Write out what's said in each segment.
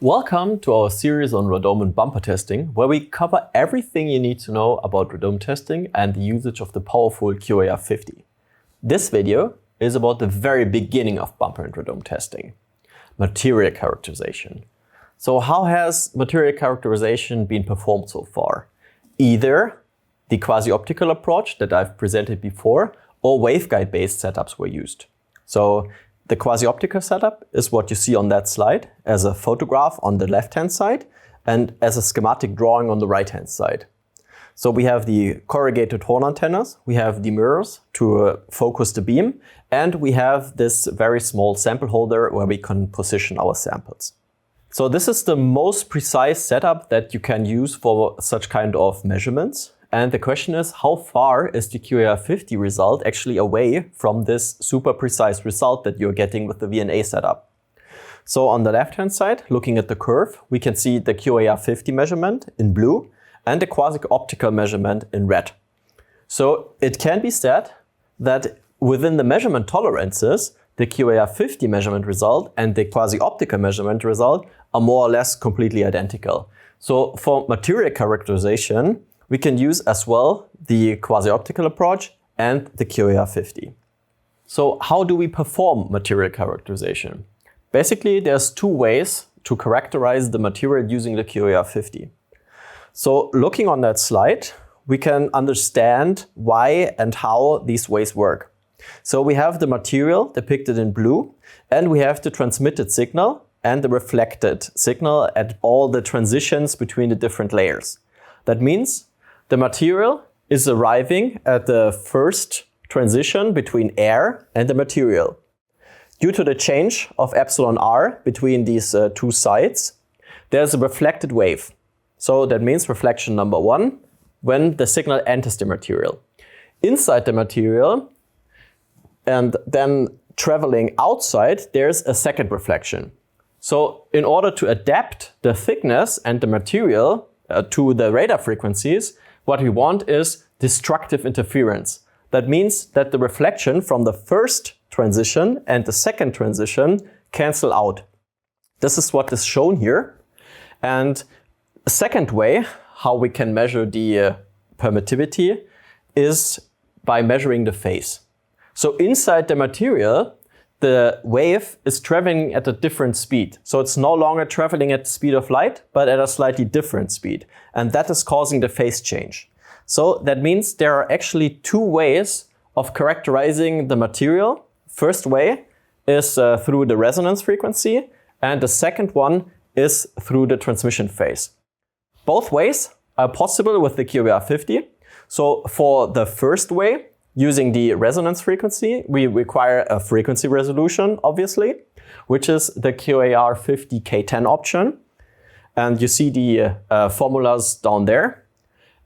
Welcome to our series on radome and bumper testing, where we cover everything you need to know about radome testing and the usage of the powerful QAR50. This video is about the very beginning of bumper and radome testing, material characterization. So how has material characterization been performed so far? Either the quasi-optical approach that I've presented before, or waveguide-based setups were used. So the quasi-optical setup is what you see on that slide as a photograph on the left-hand side and as a schematic drawing on the right-hand side. So we have the corrugated horn antennas, we have the mirrors to focus the beam, and we have this very small sample holder where we can position our samples. So this is the most precise setup that you can use for such kind of measurements. And the question is, how far is the QAR50 result actually away from this super precise result that you're getting with the VNA setup? So on the left-hand side, looking at the curve, we can see the QAR50 measurement in blue and the quasi-optical measurement in red. So it can be said that within the measurement tolerances, the QAR50 measurement result and the quasi-optical measurement result are more or less completely identical. So for material characterization, we can use as well the quasi-optical approach and the QAR50. So how do we perform material characterization? Basically, there's two ways to characterize the material using the QAR50. So looking on that slide, we can understand why and how these ways work. So we have the material depicted in blue, and we have the transmitted signal and the reflected signal at all the transitions between the different layers. That means the material is arriving at the first transition between air and the material. Due to the change of epsilon r between these two sides, there's a reflected wave. So that means reflection number one when the signal enters the material. Inside the material and then traveling outside, there's a second reflection. So in order to adapt the thickness and the material to the radar frequencies, what we want is destructive interference. That means that the reflection from the first transition and the second transition cancel out. This is what is shown here. And a second way how we can measure the permittivity is by measuring the phase. So inside the material, the wave is traveling at a different speed. So it's no longer traveling at the speed of light, but at a slightly different speed. And that is causing the phase change. So that means there are actually two ways of characterizing the material. First way is through the resonance frequency, and the second one is through the transmission phase. Both ways are possible with the QAR50. So for the first way, using the resonance frequency, we require a frequency resolution, obviously, which is the QAR50 K10 option. And you see the formulas down there.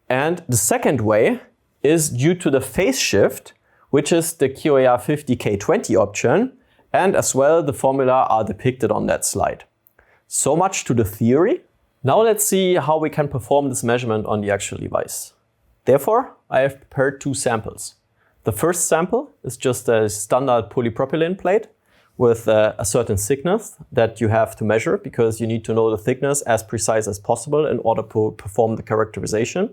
And the second way is due to the phase shift, which is the QAR50 K20 option. And as well, the formula are depicted on that slide. So much to the theory. Now let's see how we can perform this measurement on the actual device. Therefore, I have prepared two samples. The first sample is just a standard polypropylene plate with a certain thickness that you have to measure because you need to know the thickness as precise as possible in order to perform the characterization.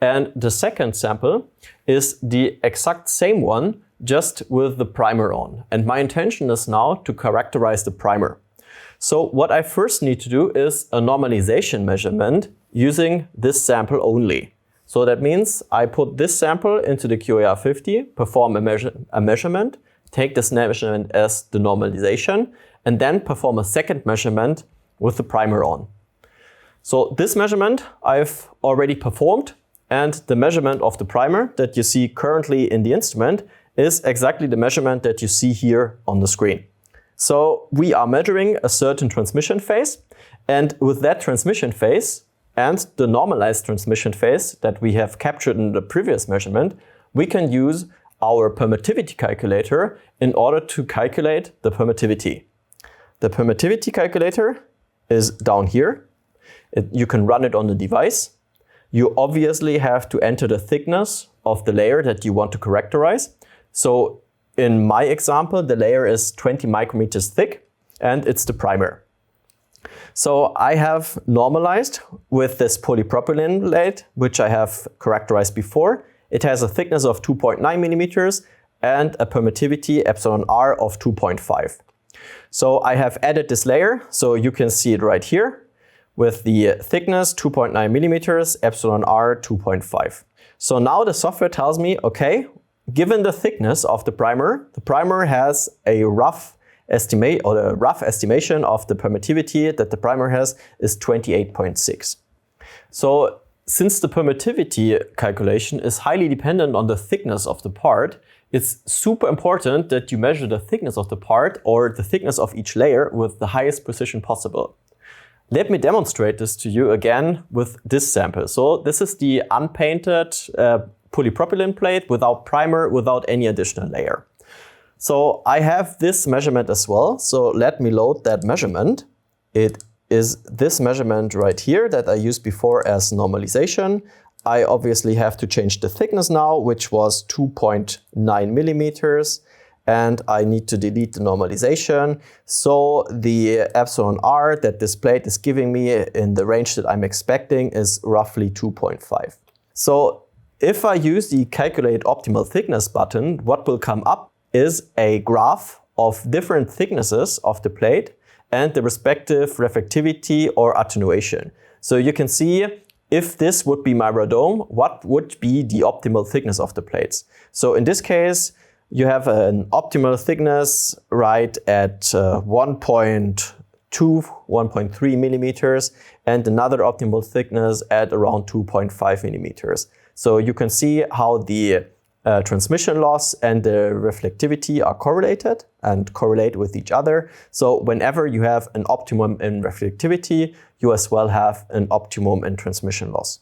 And the second sample is the exact same one, just with the primer on. And my intention is now to characterize the primer. So what I first need to do is a normalization measurement using this sample only. So that means I put this sample into the QAR50, perform a measurement, take this measurement as the normalization, and then perform a second measurement with the primer on. So this measurement I've already performed, and the measurement of the primer that you see currently in the instrument is exactly the measurement that you see here on the screen. So we are measuring a certain transmission phase, and with that transmission phase, and the normalized transmission phase that we have captured in the previous measurement, we can use our permittivity calculator in order to calculate the permittivity. The permittivity calculator is down here. You can run it on the device. You obviously have to enter the thickness of the layer that you want to characterize. So in my example, the layer is 20 micrometers thick and it's the primer. So I have normalized with this polypropylene plate, which I have characterized before. It has a thickness of 2.9 millimeters and a permittivity epsilon r of 2.5. So I have added this layer, so you can see it right here, with the thickness 2.9 millimeters, epsilon r 2.5. So now the software tells me, okay, given the thickness of the primer has a rough estimate, or a rough estimation of the permittivity that the primer has is 28.6. So since the permittivity calculation is highly dependent on the thickness of the part, it's super important that you measure the thickness of the part or the thickness of each layer with the highest precision possible. Let me demonstrate this to you again with this sample. So this is the unpainted polypropylene plate without primer, without any additional layer. So I have this measurement as well. So let me load that measurement. It is this measurement right here that I used before as normalization. I obviously have to change the thickness now, which was 2.9 millimeters. And I need to delete the normalization. So the epsilon r that this plate is giving me in the range that I'm expecting is roughly 2.5. So if I use the calculate optimal thickness button, what will come up is a graph of different thicknesses of the plate and the respective reflectivity or attenuation. So you can see if this would be my radome, what would be the optimal thickness of the plates. So in this case, you have an optimal thickness right at 1.2, 1.3 millimeters and another optimal thickness at around 2.5 millimeters. So you can see how the transmission loss and the reflectivity are correlated and correlate with each other. So whenever you have an optimum in reflectivity, you as well have an optimum in transmission loss.